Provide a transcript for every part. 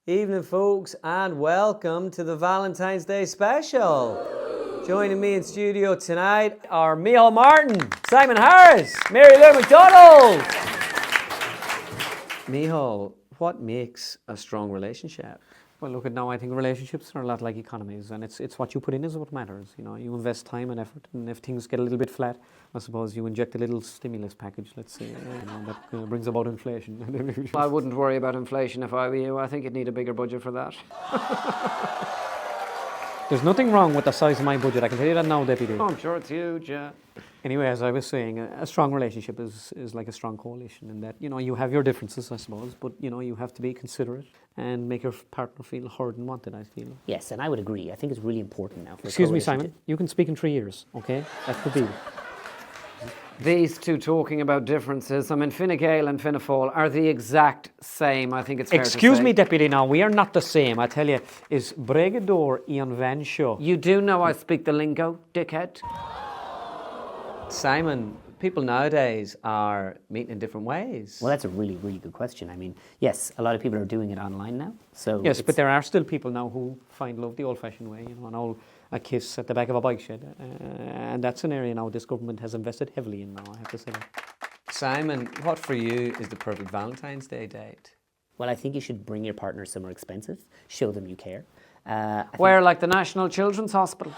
Evening, folks, and welcome to the Valentine's Day special. Joining me in studio tonight are Micheál Martin, Simon Harris, Mary Lou McDonald. Micheál, what makes a strong relationship? Well, look, now I think relationships are a lot like economies, and it's what you put in is what matters. You know, you invest time and effort, and if things get a little bit flat, I suppose you inject a little stimulus package, let's say, that brings about inflation. I wouldn't worry about inflation if I were you. I think you'd need a bigger budget for that. There's nothing wrong with the size of my budget, I can tell you that now, Deputy. Oh, I'm sure it's huge, yeah. Anyway, as I was saying, a strong relationship is like a strong coalition in that, you know, you have your differences, I suppose, but, you know, you have to be considerate and make your partner feel heard and wanted, I feel. Yes, and I would agree. I think it's really important now. For Excuse me, Simon, you can speak in 3 years, okay? That's the deal. These two talking about differences, I mean, Fine Gael and Fianna Fáil are the exact same, I think it's fair to say. Excuse me, Deputy, now, we are not the same, I tell you. Is Bregador Ian Van Show? You do know I speak the lingo, dickhead. Simon, people nowadays are meeting in different ways. Well, that's a really, really good question. I mean, yes, a lot of people are doing it online now. So Yes, but there are still people now who find love the old-fashioned way, you know, a kiss at the back of a bike shed. And that's an area now this government has invested heavily in now, I have to say. Simon, what for you is the perfect Valentine's Day date? Well, I think you should bring your partner somewhere expensive, show them you care. Where, like the National Children's Hospital?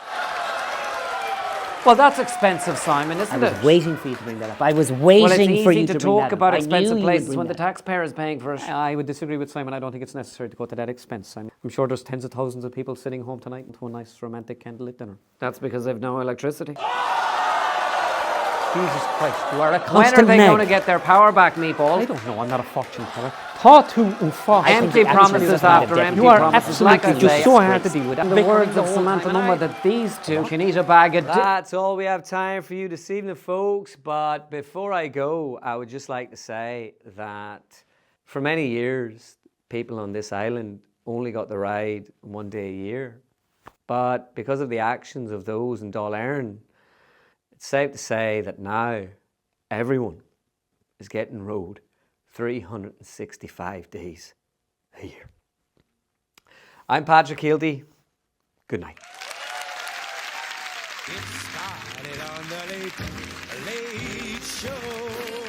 Well, that's expensive, Simon, isn't it? I was waiting for you to bring that up. I was waiting Well, it's for easy you to bring talk that about up. I knew expensive you would places bring when the that up. taxpayer is paying for it. I would disagree with Simon. I don't think it's necessary to go to that expense. I'm sure there's tens of thousands of people sitting home tonight to a nice romantic candlelit dinner. That's because they've no electricity. Jesus Christ, you are a When constant are they nag. going to get their power back, Meatball? I don't know, I'm not a fortune teller. Thought to unfortunate. Empty the promises attitude of after the empty You are promises. Like I absolutely say, just so hard to deal with. in the Bickering words the of whole Samantha time, Number, that these two can eat a bag of That's all we have time for you this evening, folks. But before I go, I would just like to say that for many years, people on this island only got the ride one day a year. But because of the actions of those in Dáil Éireann, it's safe to say that now everyone is getting rode 365 days a year. I'm Patrick Healty. Good night. It started on the late, late show.